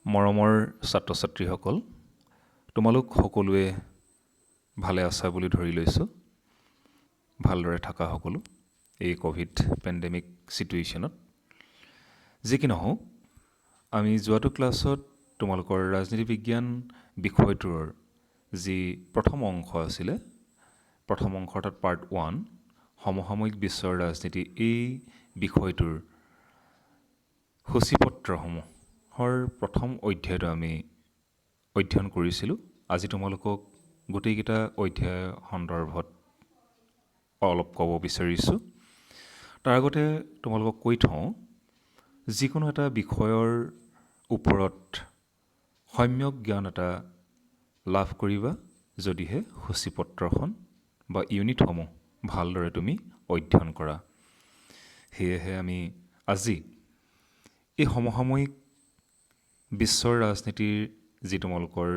মৰমৰ ছাত্ৰ ছাত্ৰীসকল, তোমালোক সকলোৱে ভালে আছা বুলি ধৰি লৈছোঁ। ভালদৰে থকা সকলো এই ক'ভিড পেণ্ডেমিক চিটুৱেশ্যনত। যি কি নহওক, আমি যোৱাটো ক্লাছত তোমালোকৰ ৰাজনীতি বিজ্ঞান বিষয়টোৰ যি প্ৰথম অংশ আছিলে, প্ৰথম অংশ অৰ্থাৎ পাৰ্ট 1, সমসাময়িক বিশ্বৰ ৰাজনীতি, এই বিষয়টোৰ সূচীপত্ৰসমূহৰ প্ৰথম অধ্যায়টো আমি অধ্যয়ন কৰিছিলোঁ। আজি তোমালোকক গোটেইকেইটা অধ্যায় সন্দৰ্ভত অলপ ক'ব বিচাৰিছোঁ। তাৰ আগতে তোমালোকক কৈ থওঁ, যিকোনো এটা বিষয়ৰ ওপৰত সম্যক জ্ঞান এটা লাভ কৰিবা যদিহে সূচীপত্ৰখন বা ইউনিটসমূহ ভালদৰে তুমি অধ্যয়ন কৰা। সেয়েহে আমি আজি এই সমসাময়িক বিশ্বৰ ৰাজনীতিৰ যি তোমালোকৰ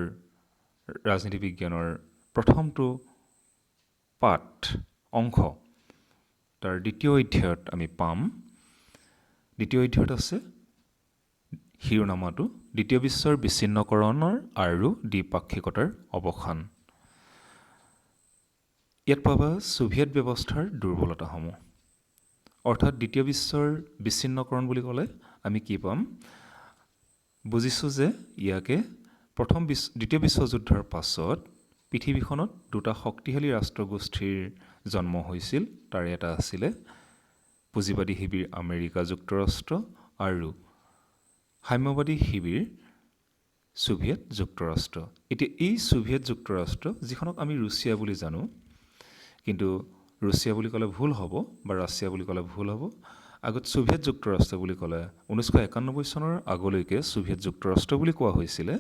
ৰাজনীতি বিজ্ঞানৰ প্ৰথমটো পাঠ অংশ, তাৰ দ্বিতীয় অধ্যায়ত আমি পাম। দ্বিতীয় অধ্যায়ত আছে শিৰোনামাটো দ্বিতীয় বিশ্বৰ বিচ্ছিন্নকৰণৰ আৰু দ্বিপাক্ষিকতাৰ অৱসান। ইয়াত পাবা ছোভিয়েট ব্যৱস্থাৰ দুৰ্বলতাসমূহ। অৰ্থাৎ দ্বিতীয় বিশ্বৰ বিচ্ছিন্নকৰণ বুলি ক'লে আমি কি পাম? বুজিছোঁ যে ইয়াকে দ্বিতীয় বিশ্বযুদ্ধৰ পাছত পৃথিৱীখনত দুটা শক্তিশালী ৰাষ্ট্ৰগোষ্ঠীৰ জন্ম হৈছিল। তাৰে এটা আছিলে পুঁজিবাদী শিবিৰ আমেৰিকা যুক্তৰাষ্ট্ৰ আৰু সাম্যবাদী শিবিৰ ছোভিয়েট যুক্তৰাষ্ট্ৰ। এতিয়া এই ছোভিয়েট যুক্তৰাষ্ট্ৰ, যিখনক আমি ৰুছিয়া বুলি জানো, কিন্তু ৰুছিয়া বুলি ক'লে ভুল হ'ব বা ৰাছিয়া বুলি ক'লে ভুল হ'ব। আগত ছোভিয়েট যুক্তৰাষ্ট্ৰ বুলি ক'লে 1991 চনৰ আগলৈকে ছোভিয়েট যুক্তৰাষ্ট্ৰ বুলি কোৱা হৈছিলে।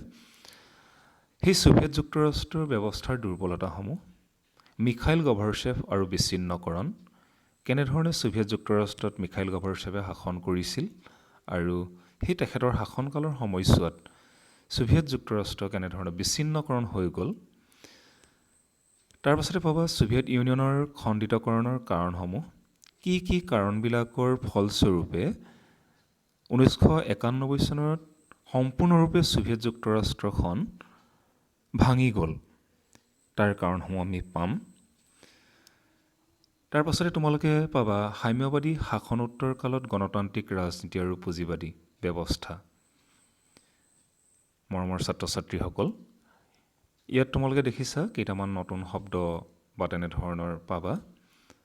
সেই ছোভিয়েট যুক্তৰাষ্ট্ৰৰ ব্যৱস্থাৰ দুৰ্বলতাসমূহ, মিখাইল গভৰ্চেভ আৰু বিচ্ছিন্নকৰণ, কেনেধৰণে ছোভিয়েট যুক্তৰাষ্ট্ৰত মিখাইল গভৰ্চেভে শাসন কৰিছিল আৰু সেই তেখেতৰ শাসনকালৰ সময়ছোৱাত ছোভিয়েট যুক্তৰাষ্ট্ৰ কেনেধৰণে বিচ্ছিন্নকৰণ হৈ গ'ল। তাৰ পাছতে পাবা ছোভিয়েট ইউনিয়নৰ খণ্ডিতকৰণৰ কাৰণসমূহ, কি কাৰণবিলাকৰ ফলস্বৰূপে 1991 চনত সম্পূৰ্ণৰূপে ছোভিয়েট যুক্তৰাষ্ট্ৰখন ভাঙি গ'ল, তাৰ কাৰণসমূহ আমি পাম। তাৰ পাছতে তোমালোকে পাবা সাম্যবাদী শাসনোত্তৰ কালত গণতান্ত্ৰিক ৰাজনীতি আৰু পুঁজিবাদী ব্যৱস্থা। মৰমৰ ছাত্ৰ ছাত্ৰীসকল, ইয়াত তোমালোকে দেখিছা কেইটামান নতুন শব্দ বা তেনেধৰণৰ পাবা।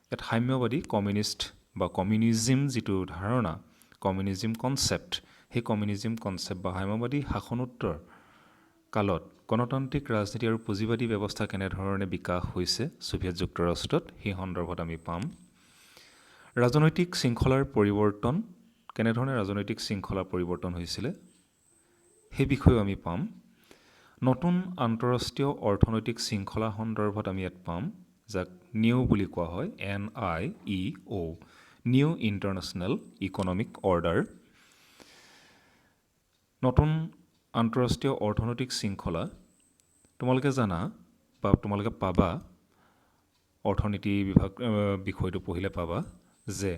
ইয়াত সাম্যবাদী, কমিউনিষ্ট বা কমিউনিজিম যিটো ধাৰণা, কমিউনিজিম কনচেপ্ট, সেই কমিউনিজিম কনচেপ্ট বা সাম্যবাদী শাসনোত্তৰ কালত গণতান্ত্ৰিক ৰাজনীতি আৰু পুঁজিবাদী ব্যৱস্থা কেনেধৰণে বিকাশ হৈছে ছোভিয়েট যুক্তৰাষ্ট্ৰত, সেই সন্দৰ্ভত আমি পাম। ৰাজনৈতিক শৃংখলাৰ পৰিৱৰ্তন, কেনেধৰণে ৰাজনৈতিক শৃংখলা পৰিৱৰ্তন হৈছিলে সেই বিষয়েও আমি পাম। নতুন আন্তঃৰাষ্ট্ৰীয় অৰ্থনৈতিক শৃংখলা সন্দৰ্ভত আমি ইয়াত পাম, যাক নিউ বুলি কোৱা হয়, NIEO, new international economic order. নতুন আন্তঃৰাষ্ট্ৰীয় অৰ্থনৈতিক শৃংখলা, তোমালোকে জানা বা তোমালোকে পাবা, অৰ্থনীতি বিষয়টো পঢ়িলে পাবা যে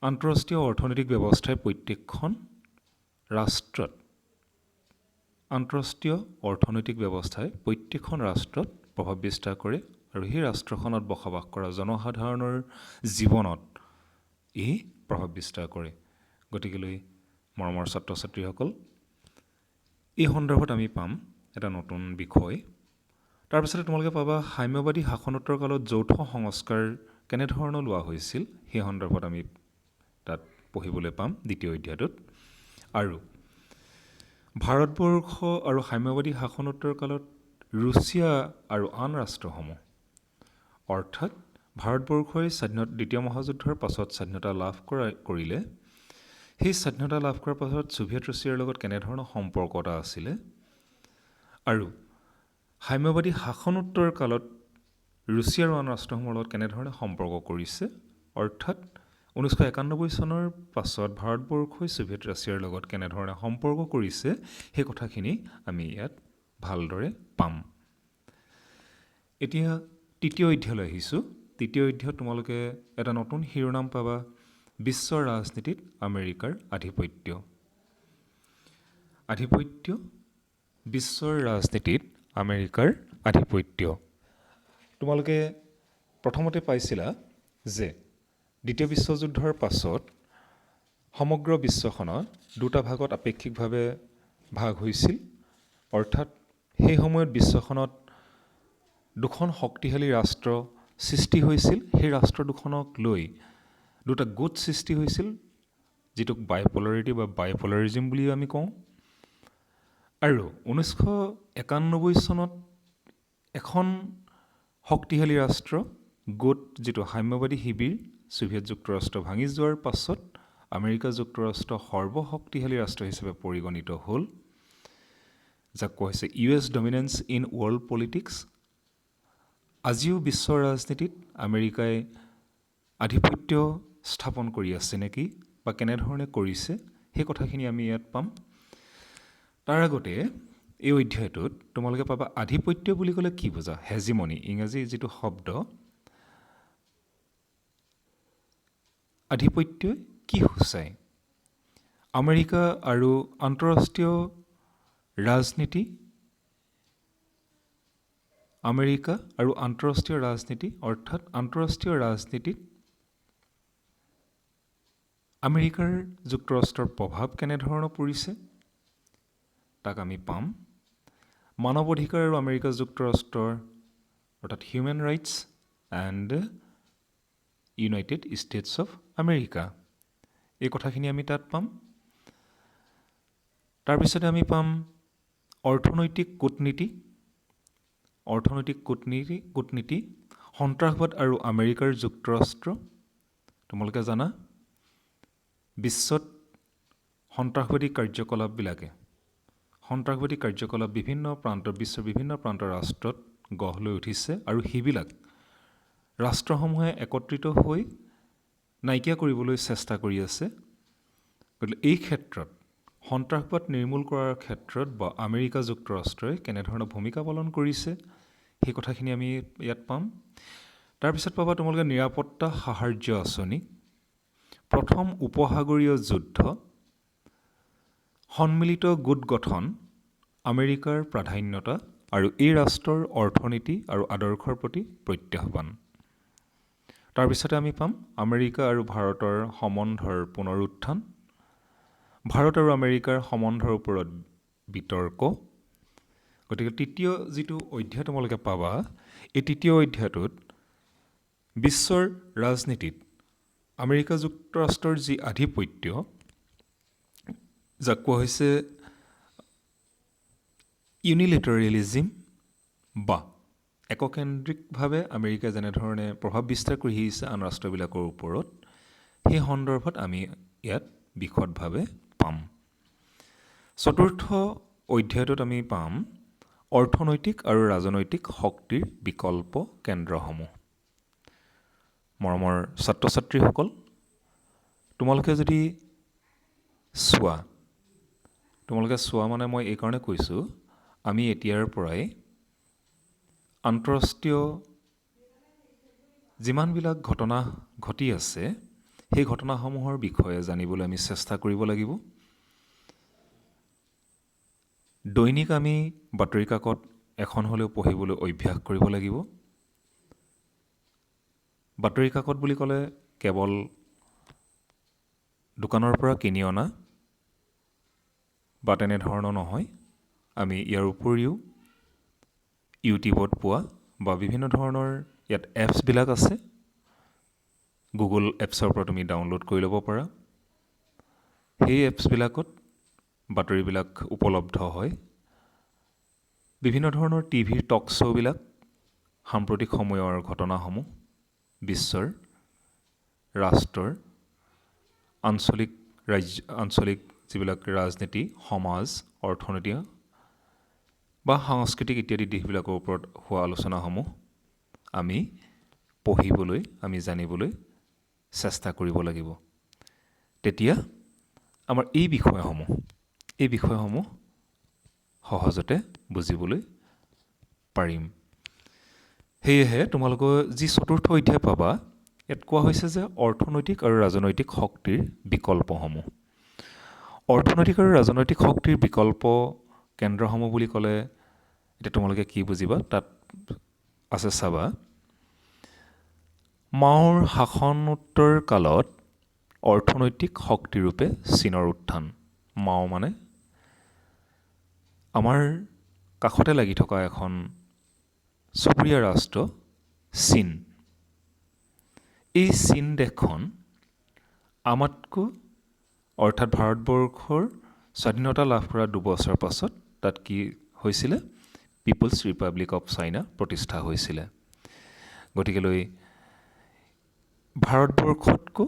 আন্তঃৰাষ্ট্ৰীয় অৰ্থনৈতিক ব্যৱস্থাই প্ৰত্যেকখন ৰাষ্ট্ৰত, আন্তঃৰাষ্ট্ৰীয় অৰ্থনৈতিক ব্যৱস্থাই প্ৰত্যেকখন ৰাষ্ট্ৰত প্ৰভাৱ বিস্তাৰ কৰে আৰু সেই ৰাষ্ট্ৰখনত বসবাস কৰা জনসাধাৰণৰ জীৱনত এই প্ৰভাৱ বিস্তাৰ কৰে। গতিকেলৈ মৰমৰ ছাত্ৰ ছাত্ৰীসকল, এই সন্দৰ্ভত আমি পাম এটা নতুন বিষয়। তাৰপিছতে তোমালোকে পাবা সাম্যবাদী শাসনোত্তৰ কালত যৌথ সংস্কাৰ কেনেধৰণৰ লোৱা হৈছিল, সেই সন্দৰ্ভত আমি তাত পঢ়িবলৈ পাম দ্বিতীয় অধ্যায়টোত। আৰু ভাৰতবৰ্ষ আৰু সাম্যবাদী শাসনোত্তৰ কালত ৰুছিয়া আৰু আন ৰাষ্ট্ৰসমূহ, অৰ্থাৎ ভাৰতবৰ্ষই দ্বিতীয় মহাযুদ্ধৰ পাছত স্বাধীনতা লাভ কৰিলে, সেই স্বাধীনতা লাভ কৰাৰ পাছত ছোভিয়েট ৰাছিয়াৰ লগত কেনেধৰণৰ সম্পৰ্ক এটা আছিলে, আৰু সাম্যবাদী শাসনোত্তৰ কালত ৰুছিয়া আৰু আন ৰাষ্ট্ৰসমূহৰ লগত কেনেধৰণে সম্পৰ্ক কৰিছে, অৰ্থাৎ 1991 চনৰ পাছত ভাৰতবৰ্ষই ছোভিয়েট ৰাছিয়াৰ লগত কেনেধৰণে সম্পৰ্ক কৰিছে, সেই কথাখিনি আমি ইয়াত ভালদৰে পাম। এতিয়া তৃতীয় অধ্যায়লৈ আহিছোঁ। তৃতীয় অধ্যায়ত তোমালোকে এটা নতুন শিৰোনাম পাবা, বিশ্বৰ ৰাজনীতিত আমেৰিকাৰ আধিপত্য। আধিপত্য, বিশ্বৰ ৰাজনীতিত আমেৰিকাৰ আধিপত্য। তোমালোকে প্ৰথমতে পাইছিলা যে দ্বিতীয় বিশ্বযুদ্ধৰ পাছত সমগ্ৰ বিশ্বখনত দুটা ভাগত আপেক্ষিকভাৱে ভাগ হৈছিল। অৰ্থাৎ সেই সময়ত বিশ্বখনত দুখন শক্তিশালী ৰাষ্ট্ৰ সৃষ্টি হৈছিল। সেই ৰাষ্ট্ৰ দুখনক লৈ দুটা গোট সৃষ্টি হৈছিল, যিটোক বাইপলাৰিটি বা বাইপলাৰিজিম বুলি আমি কওঁ। আৰু 1991 চনত এখন শক্তিশালী ৰাষ্ট্ৰ গোট, যিটো সাম্যবাদী শিবিৰ ছোভিয়েট যুক্তৰাষ্ট্ৰ ভাঙি যোৱাৰ পাছত আমেৰিকা যুক্তৰাষ্ট্ৰ সৰ্বশক্তিশালী ৰাষ্ট্ৰ হিচাপে পৰিগণিত হ'ল, যাক কোৱা হৈছে US dominance in world politics. আজিও বিশ্বৰ ৰাজনীতিত আমেৰিকাই আধিপত্য স্থাপন কৰি আছে নেকি, বা কেনেধৰণে কৰিছে, সেই কথাখিনি আমি ইয়াত পাম। তাৰ আগতে এই অধ্যায়টোত তোমালোকে পাবা আধিপত্য বুলি ক'লে কি বুজা। হেজিমনি, ইংৰাজী যিটো শব্দ, আধিপত্যই কি সূচায়। আমেৰিকা আৰু আন্তঃৰাষ্ট্ৰীয় ৰাজনীতি, আমেৰিকা আৰু আন্তঃৰাষ্ট্ৰীয় ৰাজনীতি, অৰ্থাৎ আন্তঃৰাষ্ট্ৰীয় ৰাজনীতিত আমেৰিকাৰ যুক্তৰাষ্ট্ৰৰ প্ৰভাৱ কেনেধৰণৰ পৰিছে, তাক আমি পাম। মানৱ অধিকাৰ আৰু আমেৰিকা যুক্তৰাষ্ট্ৰৰ, অৰ্থাৎ human rights and United states of America, এই কথাখিনি আমি তাত পাম। তাৰপিছতে আমি পাম অৰ্থনৈতিক কূটনীতি, সন্ত্ৰাসবাদ আৰু আমেৰিকাৰ যুক্তৰাষ্ট্ৰ। তোমালোকে জানা বিশ্বত সন্ত্ৰাসবাদী কাৰ্যকলাপ বিশ্বৰ বিভিন্ন প্ৰান্তৰ ৰাষ্ট্ৰত গঢ় লৈ উঠিছে, আৰু সেইবিলাক ৰাষ্ট্ৰসমূহে একত্ৰিত হৈ নাইকিয়া কৰিবলৈ চেষ্টা কৰি আছে। গতিকে এই ক্ষেত্ৰত সন্ত্ৰাসবাদ নিৰ্মূল কৰাৰ ক্ষেত্ৰত বা আমেৰিকা যুক্তৰাষ্ট্ৰই কেনেধৰণৰ ভূমিকা পালন কৰিছে, সেই কথাখিনি আমি ইয়াত পাম। তাৰপিছত পাবা তোমালোকে নিৰাপত্তা সাহাৰ্য আঁচনি, প্ৰথম উপসাগৰীয় যুদ্ধ, সন্মিলিত গোট গঠন, আমেৰিকাৰ প্ৰাধান্যতা আৰু এই ৰাষ্ট্ৰৰ অৰ্থনীতি আৰু আদৰ্শৰ প্ৰতি প্ৰত্যাহ্বান। তাৰপিছতে আমি পাম আমেৰিকা আৰু ভাৰতৰ সম্বন্ধৰ পুনৰুত্থান, ভাৰত আৰু আমেৰিকাৰ সম্বন্ধৰ ওপৰত বিতৰ্ক। গতিকে তৃতীয় যিটো অধ্যায় তোমালোকে পাবা, এই তৃতীয় অধ্যায়টোত বিশ্বৰ ৰাজনীতিত আমেৰিকা যুক্তৰাষ্ট্ৰৰ যি আধিপত্য, যাক কোৱা হৈছে ইউনিলেটাৰেলিজিম, বা এককেন্দ্ৰিকভাৱে আমেৰিকাই যেনেধৰণে প্ৰভাৱ বিস্তাৰ কৰি আহিছে আন ৰাষ্ট্ৰবিলাকৰ ওপৰত, সেই সন্দৰ্ভত আমি ইয়াত বিশদভাৱে পাম। চতুৰ্থ অধ্যায়টোত আমি পাম অৰ্থনৈতিক আৰু ৰাজনৈতিক শক্তিৰ বিকল্প কেন্দ্ৰসমূহ। মৰমৰ ছাত্ৰ ছাত্ৰীসকল, তোমালোকে যদি চোৱা মানে মই এইকাৰণে কৈছোঁ, আমি এতিয়াৰ পৰাই আন্তঃৰাষ্ট্ৰীয় যিমানবিলাক ঘটনা ঘটি আছে, সেই ঘটনাসমূহৰ বিষয়ে জানিবলৈ আমি চেষ্টা কৰিব লাগিব। দৈনিক আমি বাতৰি কাকত এখন হ'লেও পঢ়িবলৈ অভ্যাস কৰিব লাগিব। বাতৰি কাকত বুলি ক'লে কেৱল দোকানৰ পৰা কিনি অনা বা তেনেধৰণৰ নহয়। আমি ইয়াৰ উপৰিও ইউটিউবত পোৱা বা বিভিন্ন ধৰণৰ ইয়াত এপছবিলাক আছে, গুগল এপছৰ পৰা তুমি ডাউনলোড কৰি ল'ব পাৰা। সেই এপছবিলাকত বাতৰিবিলাক উপলব্ধ হয়। বিভিন্ন ধৰণৰ টিভিৰ টক শ্ব'বিলাক, সাম্প্ৰতিক সময়ৰ ঘটনাসমূহ, বিশ্বৰ, ৰাষ্ট্ৰৰ, আঞ্চলিক যিবিলাক ৰাজনীতি, সমাজ, অৰ্থনীতি বা সাংস্কৃতিক ইত্যাদি দিশবিলাকৰ ওপৰত হোৱা আলোচনাসমূহ আমি পঢ়িবলৈ, আমি জানিবলৈ চেষ্টা কৰিব লাগিব। তেতিয়া আমাৰ এই বিষয়সমূহ সহজতে বুজিবলৈ পাৰিম। সেয়েহে তোমালোকৰ যি চতুৰ্থ অধ্যায় পাবা, ইয়াত কোৱা হৈছে যে অৰ্থনৈতিক আৰু ৰাজনৈতিক শক্তিৰ বিকল্পসমূহ। অৰ্থনৈতিক আৰু ৰাজনৈতিক শক্তিৰ বিকল্প কেন্দ্ৰসমূহ বুলি ক'লে এতিয়া তোমালোকে কি বুজিবা তাত আছে চাবা। মাওৰ শাসনোত্তৰ কালত অৰ্থনৈতিক শক্তিৰূপে চীনৰ উত্থান। মাও মানে আমাৰ কাষতে লাগি থকা এখন চুবুৰীয়া ৰাষ্ট্ৰ চীন। এই চীন দেশখন আমাতকৈ অৰ্থাৎ ভাৰতবৰ্ষৰ স্বাধীনতা লাভ কৰা 2 বছৰ পাছত তাত কি হৈছিলে? পিপলছ ৰিপাব্লিক অফ চাইনা প্ৰতিষ্ঠা হৈছিলে। গতিকেলৈ ভাৰতবৰ্ষতকৈ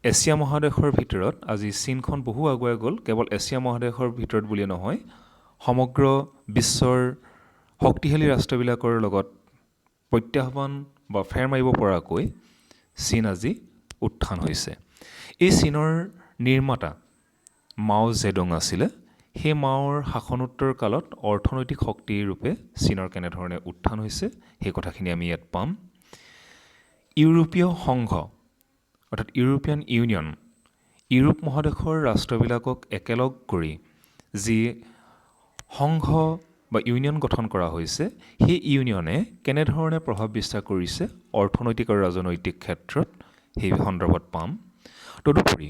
এছিয়া মহাদেশৰ ভিতৰত আজি চীনখন বহু আগুৱাই গ'ল। কেৱল এছিয়া মহাদেশৰ ভিতৰত বুলিয়ে নহয়, সমগ্ৰ বিশ্বৰ শক্তিশালী ৰাষ্ট্ৰবিলাকৰ লগত প্ৰত্যাহ্বান বা ফেৰ মাৰিব পৰাকৈ চীন আজি উত্থান হৈছে। এই চীনৰ নিৰ্মাতা মাও জেডং আছিলে। সেই মাওৰ শাসনোত্তৰ কালত অৰ্থনৈতিক শক্তিৰূপে চীনৰ কেনেধৰণে উত্থান হৈছে সেই কথাখিনি আমি ইয়াত পাম। ইউৰোপীয় সংঘ অৰ্থাৎ ইউৰোপিয়ান ইউনিয়ন, ইউৰোপ মহাদেশৰ ৰাষ্ট্ৰবিলাকক একেলগ কৰি যি সংঘ বা ইউনিয়ন গঠন কৰা হৈছে, সেই ইউনিয়নে কেনেধৰণে প্ৰভাৱ বিস্তাৰ কৰিছে অৰ্থনৈতিক আৰু ৰাজনৈতিক ক্ষেত্ৰত সেই সন্দৰ্ভত পাম। তদুপৰি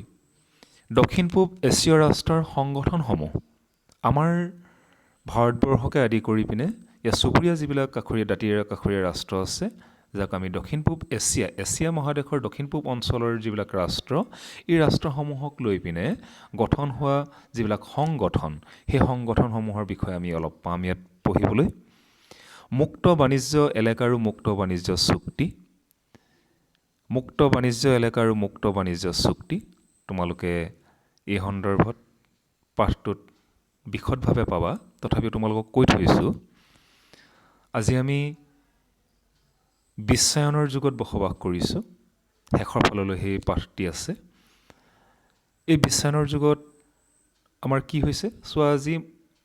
দক্ষিণ পূব এছীয় ৰাষ্ট্ৰৰ সংগঠনসমূহ আমাৰ ভাৰতবৰ্ষকে আদি কৰি পিনে ইয়াৰ চুবুৰীয়া যিবিলাক দাঁতিৰে কাষৰীয়া ৰাষ্ট্ৰ আছে, যাক আমি দক্ষিণ পূব এছিয়া মহাদেশৰ দক্ষিণ পূব অঞ্চলৰ যিবিলাক ৰাষ্ট্ৰ, এই ৰাষ্ট্ৰসমূহক লৈ পিনে গঠন হোৱা যিবিলাক সংগঠন, সেই সংগঠনসমূহৰ বিষয়ে আমি অলপ পাম ইয়াত পঢ়িবলৈ। মুক্ত বাণিজ্য এলেকা আৰু মুক্ত বাণিজ্য চুক্তি। মুক্ত বাণিজ্য এলেকা আৰু মুক্ত বাণিজ্য চুক্তি তোমালোকে এই সন্দৰ্ভত পাঠটোত বিশদভাৱে পাবা। তথাপিও তোমালোকক কৈ থৈছোঁ, আজি আমি বিশ্বায়নৰ যুগত বসবাস কৰিছোঁ। শেষৰ ফাললৈ সেই পাঠটি আছে। এই বিশ্বায়নৰ যুগত আমাৰ কি হৈছে চোৱা, আজি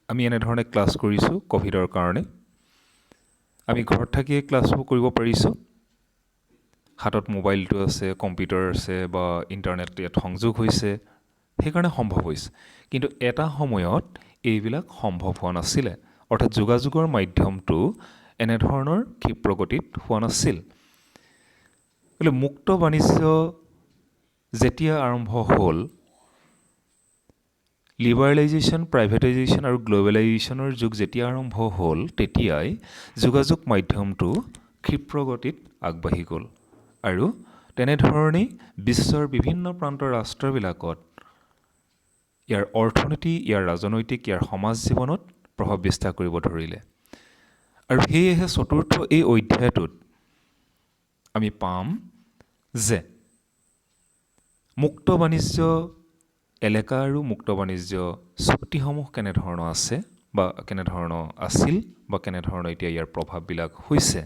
আমি এনেধৰণে ক্লাছ কৰিছোঁ ক'ভিডৰ কাৰণে। আমি ঘৰত থাকিয়ে ক্লাছবোৰ কৰিব পাৰিছোঁ। হাতত মোবাইলটো আছে, কম্পিউটাৰ আছে বা ইণ্টাৰনেট ইয়াত সংযোগ হৈছে, সেইকাৰণে সম্ভৱ হৈছে। কিন্তু এটা সময়ত এইবিলাক সম্ভৱ হোৱা নাছিলে, অৰ্থাৎ যোগাযোগৰ মাধ্যমটো এনেধৰণৰ ক্ষিপ্ৰগতিত হোৱা নাছিল। বোলে মুক্ত বাণিজ্য যেতিয়া আৰম্ভ হ'ল, লিবাৰেলাইজেশ্যন, প্ৰাইভেটাইজেশ্যন আৰু গ্ল'বেলাইজেশ্যনৰ যুগ যেতিয়া আৰম্ভ হ'ল, তেতিয়াই যোগাযোগ মাধ্যমটো ক্ষিপ্ৰগতিত আগবাঢ়ি গ'ল। আৰু তেনেধৰণেই বিশ্বৰ বিভিন্ন প্ৰান্তৰ ৰাষ্ট্ৰবিলাকত ইয়াৰ অৰ্থনীতি, ইয়াৰ ৰাজনৈতিক, ইয়াৰ সমাজ জীৱনত প্ৰভাৱ বিস্তাৰ কৰিব ধৰিলে। আৰু সেয়েহে চতুৰ্থ এই অধ্যায়টোত আমি পাম যে মুক্ত বাণিজ্য এলেকা আৰু মুক্ত বাণিজ্য চুক্তিসমূহ কেনেধৰণৰ আছে বা কেনেধৰণৰ আছিল বা কেনেধৰণৰ এতিয়া ইয়াৰ প্ৰভাৱবিলাক হৈছে।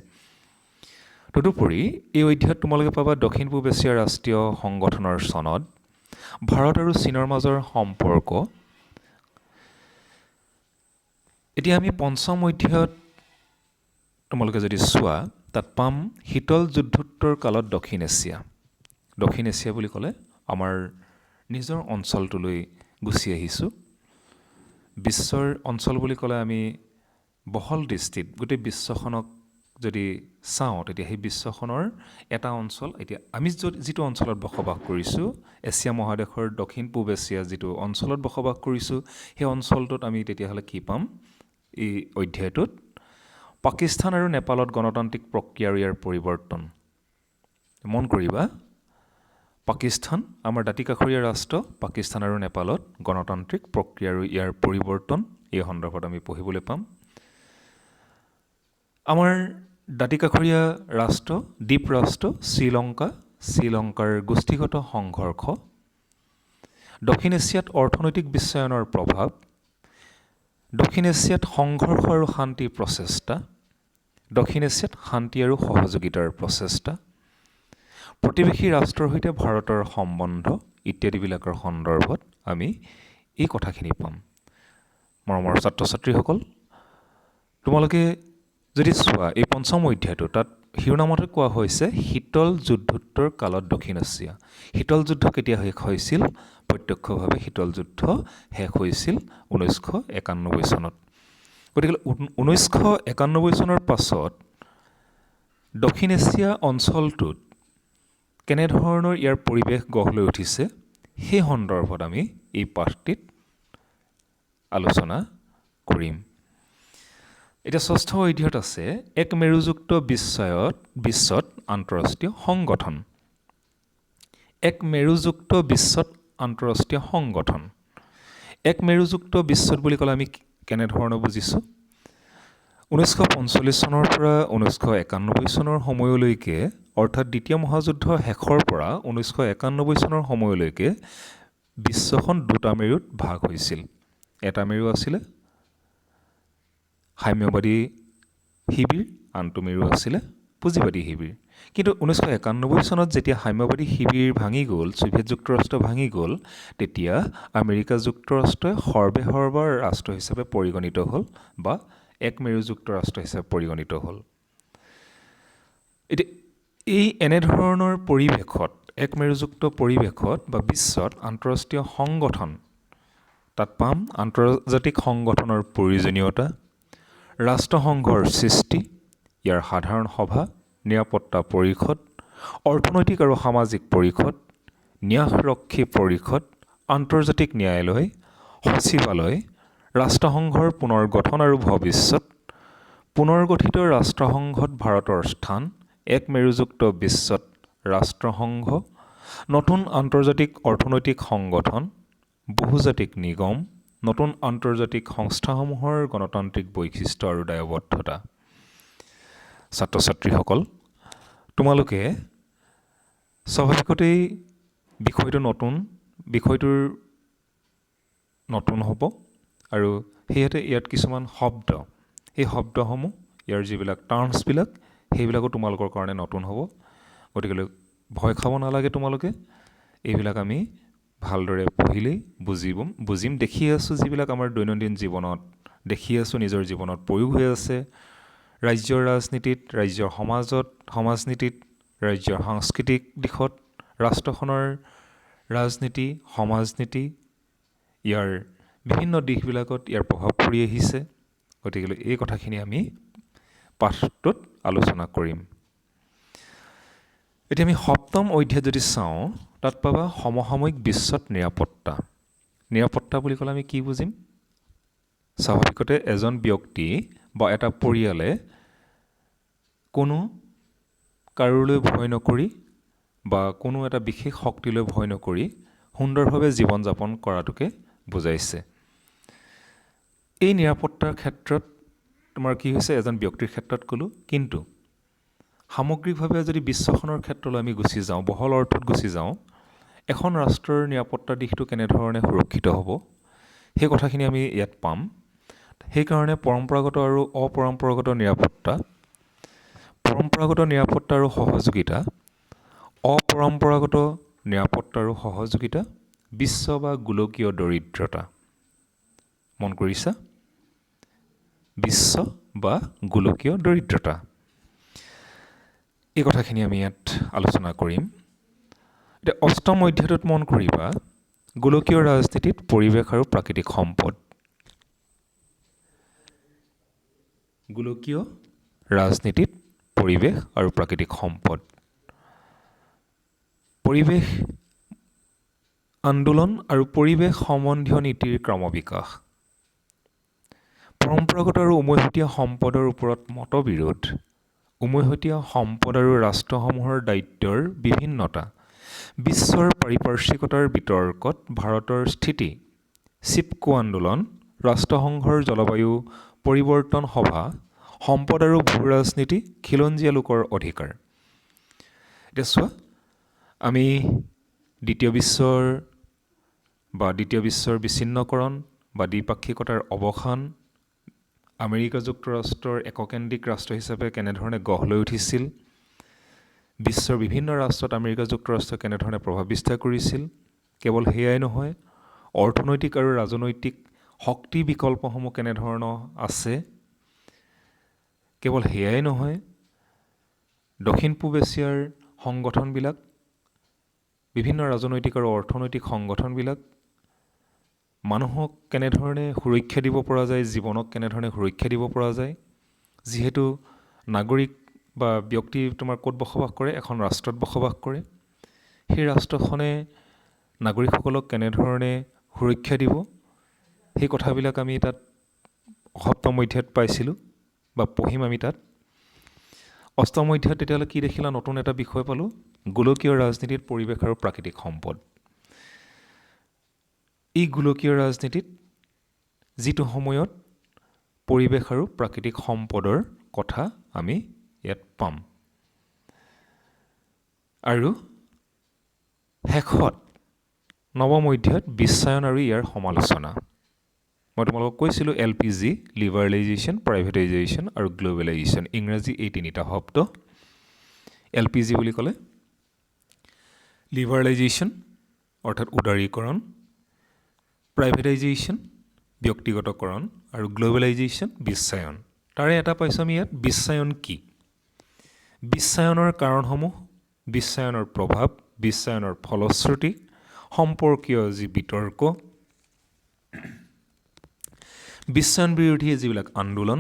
তদুপৰি এই অধ্যায়ত তোমালোকে পাবা দক্ষিণ পূব এছিয়া ৰাষ্ট্ৰীয় সংগঠনৰ চনদ, ভাৰত আৰু চীনৰ মাজৰ সম্পৰ্ক। এতিয়া আমি পঞ্চম অধ্যায়ত তোমালোকে যদি চোৱা, তাত পাম শীতল যুদ্ধোত্তৰ কালত দক্ষিণ এছিয়া। দক্ষিণ এছিয়া বুলি ক'লে আমাৰ নিজৰ অঞ্চলটোলৈ গুচি আহিছোঁ। বিশ্বৰ অঞ্চল বুলি ক'লে আমি বহল দৃষ্টিত গোটেই বিশ্বখনক যদি চাওঁ, তেতিয়া সেই বিশ্বখনৰ এটা অঞ্চল, এতিয়া আমি যিটো অঞ্চলত বসবাস কৰিছোঁ, এছিয়া মহাদেশৰ দক্ষিণ পূব এছিয়া যিটো অঞ্চলত বসবাস কৰিছোঁ, সেই অঞ্চলটোত আমি তেতিয়াহ'লে কি পাম এই অধ্যায়টোত? পাকিস্তান আৰু নেপালত গণতান্ত্ৰিক প্ৰক্ৰিয়া আৰু ইয়াৰ পৰিৱৰ্তন। মন কৰিবা, পাকিস্তান আমাৰ দাঁতিকাষৰীয়া ৰাষ্ট্ৰ, পাকিস্তান আৰু নেপালত গণতান্ত্ৰিক প্ৰক্ৰিয়া আৰু ইয়াৰ পৰিৱৰ্তন, এই সন্দৰ্ভত আমি পঢ়িবলৈ পাম। আমাৰ দাঁতিকাষৰীয়া ৰাষ্ট্ৰ, দ্বীপ ৰাষ্ট্ৰ শ্ৰীলংকাৰ গোষ্ঠীগত সংঘৰ্ষ। দক্ষিণ এছিয়াত অৰ্থনৈতিক বিশ্বায়নৰ প্ৰভাৱ। দক্ষিণ এছিয়াত সংঘৰ্ষ আৰু শান্তিৰ প্ৰচেষ্টা। দক্ষিণ এছিয়াত শান্তি আৰু সহযোগিতাৰ প্ৰচেষ্টা। প্ৰতিবেশী ৰাষ্ট্ৰৰ সৈতে ভাৰতৰ সম্বন্ধ ইত্যাদিবিলাকৰ সন্দৰ্ভত আমি এই কথাখিনি পাম। মৰমৰ ছাত্ৰ ছাত্ৰীসকল, তোমালোকে যদি চোৱা এই পঞ্চম অধ্যায়টো, তাত শিৰোনামতে কোৱা হৈছে শীতল যুদ্ধোত্তৰ কালত দক্ষিণ এছিয়া। শীতল যুদ্ধ কেতিয়া শেষ হৈছিল? প্ৰত্যক্ষভাৱে শীতল যুদ্ধ শেষ হৈছিল 1991 চনত। গতিকে 1991 চনৰ পাছত দক্ষিণ এছিয়া অঞ্চলটোত কেনেধৰণৰ ইয়াৰ পৰিৱেশ গঢ় লৈ উঠিছে সেই সন্দৰ্ভত আমি এই পাঠটিত আলোচনা কৰিম। এতিয়া 6ষ্ঠ অধ্যায়ত আছে এক মেৰুযুক্ত বিশ্বত আন্তঃৰাষ্ট্ৰীয় সংগঠন। এক মেৰুযুক্ত বিশ্বত আন্তঃৰাষ্ট্ৰীয় সংগঠন। এক মেৰুযুক্ত বিশ্বত বুলি ক'লে আমি কেনেধৰণৰ বুজিছোঁ? 1945 চনৰ পৰা 1991 চনৰ সময়লৈকে, অৰ্থাৎ দ্বিতীয় মহাযুদ্ধ শেষৰ পৰা 1991 চনৰ সময়লৈকে বিশ্বখন দুটা মেৰুত ভাগ হৈছিল। এটা মেৰু আছিলে সাম্যবাদী শিবিৰ, আনটো মেৰু আছিলে পুঁজিবাদী শিবিৰ। কিন্তু 1991 চনত যেতিয়া সাম্যবাদী শিবিৰ ভাঙি গ'ল, ছোভিয়েট যুক্তৰাষ্ট্ৰ ভাঙি গ'ল, তেতিয়া আমেৰিকা যুক্তৰাষ্ট্ৰই সৰ্বেসৰ্বা ৰাষ্ট্ৰ হিচাপে পৰিগণিত হ'ল বা এক মেৰুযুক্ত ৰাষ্ট্ৰ হিচাপে পৰিগণিত হ'ল। এতিয়া এই এনেধৰণৰ পৰিৱেশত, এক মেৰুযুক্ত পৰিৱেশত বা বিশ্বত আন্তঃৰাষ্ট্ৰীয় সংগঠন, তাত পাম আন্তৰ্জাতিক সংগঠনৰ প্ৰয়োজনীয়তা, ৰাষ্ট্ৰসংঘৰ সৃষ্টি, ইয়াৰ সাধাৰণ সভা, নিৰাপত্তা পৰিষদ, অৰ্থনৈতিক আৰু সামাজিক পৰিষদ, ন্যাসৰক্ষী পৰিষদ, আন্তৰ্জাতিক ন্যায়ালয়, সচিবালয়, ৰাষ্ট্ৰসংঘৰ পুনৰ গঠন আৰু ভৱিষ্যত, পুনৰ্গঠিত ৰাষ্ট্ৰসংঘত ভাৰতৰ স্থান, এক মেৰুযুক্ত বিশ্বত ৰাষ্ট্ৰসংঘ, নতুন আন্তৰ্জাতিক অৰ্থনৈতিক সংগঠন, বহুজাতিক নিগম, নতুন আন্তৰ্জাতিক সংস্থাসমূহৰ গণতান্ত্ৰিক বৈশিষ্ট্য আৰু দায়বদ্ধতা। ছাত্ৰ ছাত্ৰীসকল, তোমালোকে স্বাভাৱিকতেই বিষয়টোৰ নতুন হ'ব আৰু সেয়েহে ইয়াত কিছুমান শব্দ, এই শব্দসমূহ, ইয়াৰ যিবিলাক টাৰ্মছবিলাক, সেইবিলাকো তোমালোকৰ কাৰণে নতুন হ'ব। গতিকে ভয় খাব নালাগে তোমালোকে, এইবিলাক আমি ভালদৰে পঢ়িলেই বুজিম। দেখি আছোঁ যিবিলাক আমাৰ দৈনন্দিন জীৱনত দেখি আছোঁ, নিজৰ জীৱনত প্ৰয়োগ হৈ আছে, ৰাজ্যৰ ৰাজনীতিত, ৰাজ্যৰ সমাজত, সমাজনীতিত, ৰাজ্যৰ সাংস্কৃতিক দিশত, ৰাষ্ট্ৰখনৰ ৰাজনীতি, সমাজনীতি, ইয়াৰ বিভিন্ন দিশবিলাকত ইয়াৰ প্ৰভাৱ পৰি আহিছে। গতিকে এই কথাখিনি আমি পাঠটোত আলোচনা কৰিম। এতিয়া আমি 7ম অধ্যায় যদি চাওঁ, তাত পাবা সমসাময়িক বিশ্বত নিৰাপত্তা। নিৰাপত্তা বুলি ক'লে আমি কি বুজিম? স্বাভাৱিকতে এজন ব্যক্তি বা এটা পৰিয়ালে কোনো কাৰোলৈ ভয় নকৰি বা কোনো এটা বিশেষ শক্তিলৈ ভয় নকৰি সুন্দৰভাৱে জীৱন যাপন কৰাটোকে বুজাইছে। এই নিৰাপত্তাৰ ক্ষেত্ৰত তোমাৰ কি হৈছে, এজন ব্যক্তিৰ ক্ষেত্ৰত ক'লোঁ, কিন্তু সামগ্ৰিকভাৱে যদি বিশ্বখনৰ ক্ষেত্ৰলৈ আমি গুচি যাওঁ, বহল অৰ্থত গুচি যাওঁ, এখন ৰাষ্ট্ৰৰ নিৰাপত্তাৰ দিশটো কেনেধৰণে সুৰক্ষিত হ'ব, সেই কথাখিনি আমি ইয়াত পাম। সেইকাৰণে পৰম্পৰাগত আৰু অপৰম্পৰাগত নিৰাপত্তা, পৰম্পৰাগত নিৰাপত্তা আৰু সহযোগিতা, অপৰম্পৰাগত নিৰাপত্তা আৰু সহযোগিতা, বিশ্ব বা গোলকীয় দৰিদ্ৰতা। মন কৰিছা? বিশ্ব বা গোলকীয় দৰিদ্ৰতা, এই কথাখিনি আমি ইয়াত আলোচনা কৰিম। এতিয়া 8ম অধ্যায়টোত মন কৰিবা গোলকীয় ৰাজনীতিত পৰিৱেশ আৰু প্ৰাকৃতিক সম্পদ। গোলকীয় ৰাজনীতিত পৰিৱেশ আৰু প্ৰাকৃতিক সম্পদ। পৰিৱেশ আন্দোলন আৰু পৰিৱেশ সম্বন্ধীয় নীতিৰ ক্ৰমবিকাশ। পৰম্পৰাগত আৰু উমৈহতীয়া সম্পদৰ ওপৰত মতবিৰোধ। উমৈহতীয়া সম্পদ আৰু ৰাষ্ট্ৰসমূহৰ দায়িত্বৰ বিভিন্নতা। বিশ্বৰ পাৰিপাৰ্শ্বিকতাৰ বিতৰ্কত ভাৰতৰ স্থিতি। চিপকো আন্দোলন, ৰাষ্ট্ৰসংঘৰ জলবায়ু পৰিৱৰ্তন সভা, সম্পদ আৰু ভূ ৰাজনীতি, খিলঞ্জীয়া লোকৰ অধিকাৰ। এতিয়া চোৱা, আমি দ্বিতীয় বিশ্বৰ বিচ্ছিন্নকৰণ বা দ্বিপাক্ষিকতাৰ অৱসান, আমেৰিকা যুক্তৰাষ্ট্ৰৰ এককেন্দ্ৰিক ৰাষ্ট্ৰ হিচাপে কেনেধৰণে গঢ় লৈ উঠিছিল, বিশ্বৰ বিভিন্ন ৰাষ্ট্ৰত আমেৰিকা যুক্তৰাষ্ট্ৰই কেনেধৰণে প্ৰভাৱ বিস্তাৰ কৰিছিল, কেৱল সেয়াই নহয়, অৰ্থনৈতিক আৰু ৰাজনৈতিক শক্তি বিকল্পসমূহ কেনেধৰণৰ আছে, কেৱল সেয়াই নহয়, দক্ষিণ পূব এছিয়াৰ সংগঠনবিলাক বিভিন্ন ৰাজনৈতিক আৰু অৰ্থনৈতিক সংগঠনবিলাক মানুহক কেনেধৰণে সুৰক্ষা দিব পৰা যায়, জীৱনক কেনেধৰণে সুৰক্ষা দিব পৰা যায়। যিহেতু নাগৰিক বা ব্যক্তি তোমাৰ ক'ত বসবাস কৰে, এখন ৰাষ্ট্ৰত বসবাস কৰে। সেই ৰাষ্ট্ৰখনে নাগৰিকসকলক কেনেধৰণে সুৰক্ষা দিব, সেই কথাবিলাক আমি তাত সপ্তম অধ্যায়ত পাইছিলোঁ বা পঢ়িম আমি তাত। অষ্টম অধ্যায়ত তেতিয়াহ'লে কি দেখিলা? নতুন এটা বিষয় পালোঁ, গোলকীয় ৰাজনীতিত পৰিৱেশ আৰু প্ৰাকৃতিক সম্পদ। এই গোলকীয় ৰাজনীতিত যিটো সময়ত পৰিৱেশ আৰু প্ৰাকৃতিক সম্পদৰ কথা আমি ইয়াত পাম। আৰু শেষত নৱম অধ্যায়ত বিশ্বায়ন আৰু ইয়াৰ সমালোচনা। মই তোমালোকক কৈছিলোঁ LPG, লিবাৰেলাইজেশ্যন, প্ৰাইভেটাইজেশ্যন আৰু গ্ল'বেলাইজেশ্যন। ইংৰাজী এই তিনিটা শব্দ। LPG বুলি ক'লে লিবাৰেলাইজেশ্যন অৰ্থাৎ উদাৰীকৰণ, প্ৰাইভেটাইজেশ্যন ব্যক্তিগতকৰণ আৰু গ্ল'বেলাইজেশ্যন বিশ্বায়ন। তাৰে এটা পাইছোঁ আমি ইয়াত, বিশ্বায়ন কি? বিশ্বায়নৰ কাৰণসমূহ, বিশ্বায়নৰ প্ৰভাৱ, বিশ্বায়নৰ ফলশ্ৰুতি সম্পৰ্কীয় যি বিতৰ্ক, বিশ্বায়ন বিৰোধী যিবিলাক আন্দোলন,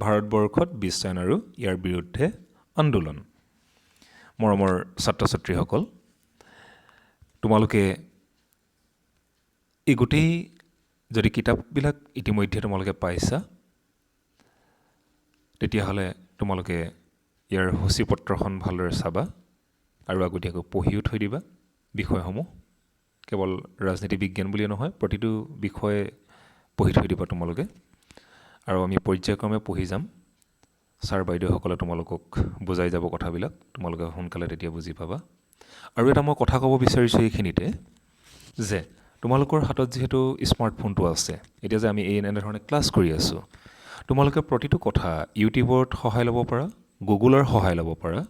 ভাৰতবৰ্ষত বিশ্বায়ন আৰু ইয়াৰ বিৰুদ্ধে আন্দোলন। মৰমৰ ছাত্ৰ ছাত্ৰীসকল, তোমালোকে এই গোটেই যদি কিতাপবিলাক ইতিমধ্যে তোমালোকে পাইছা, তেতিয়াহ'লে তোমালোকে ইয়াৰ সূচীপত্ৰখন ভালদৰে চাবা আৰু আগতীয়াকৈ পঢ়িও থৈ দিবা বিষয়সমূহ। কেৱল ৰাজনীতি বিজ্ঞান বুলিয়ে নহয়, প্ৰতিটো বিষয়ে পঢ়ি থৈ দিবা তোমালোকে। আৰু আমি পৰ্যায়ক্ৰমে পঢ়ি যাম। ছাৰ বাইদেউসকলে তোমালোকক বুজাই যাব কথাবিলাক, তোমালোকে সোনকালে তেতিয়া বুজি পাবা। আৰু এটা মই কথা ক'ব বিচাৰিছোঁ এইখিনিতে, যে তোমালোকৰ হাতত যিহেতু স্মাৰ্টফোনটো আছে, এতিয়া যে আমি এনেধৰণে ক্লাছ কৰি আছোঁ, তোমালোকে প্ৰতিটো কথা ইউটিউবত সহায় ল'ব পাৰা, গুগলৰ সহায় ল'ব পাৰা।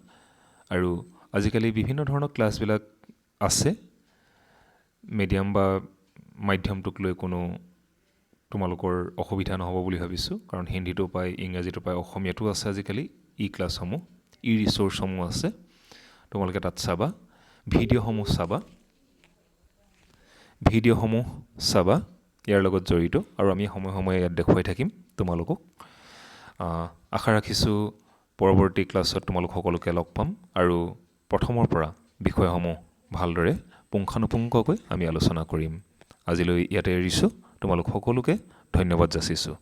আৰু আজিকালি বিভিন্ন ধৰণৰ ক্লাছবিলাক আছে। মিডিয়াম বা মাধ্যমটোক লৈ কোনো তোমালোকৰ অসুবিধা নহ'ব বুলি ভাবিছোঁ, কাৰণ হিন্দীটো পায়, ইংৰাজীটো পায়, অসমীয়াটো আছে আজিকালি ই ক্লাছসমূহ, ই ৰিচ'ৰ্চসমূহ আছে। তোমালোকে তাত চাবা, ভিডিঅ'সমূহ চাবা ইয়াৰ লগত জড়িত। আৰু আমি সময়ে সময়ে ইয়াত দেখুৱাই থাকিম তোমালোকক। আশা ৰাখিছোঁ পৰৱৰ্তী ক্লাছত তোমালোক সকলোকে লগ পাম আৰু প্ৰথমৰ পৰা বিষয়সমূহ ভালদৰে পুংখানুপুংখকৈ আমি আলোচনা কৰিম। আজিলৈ ইয়াতে এৰিছোঁ। তোমালোক সকলোকে ধন্যবাদ যাচিছোঁ।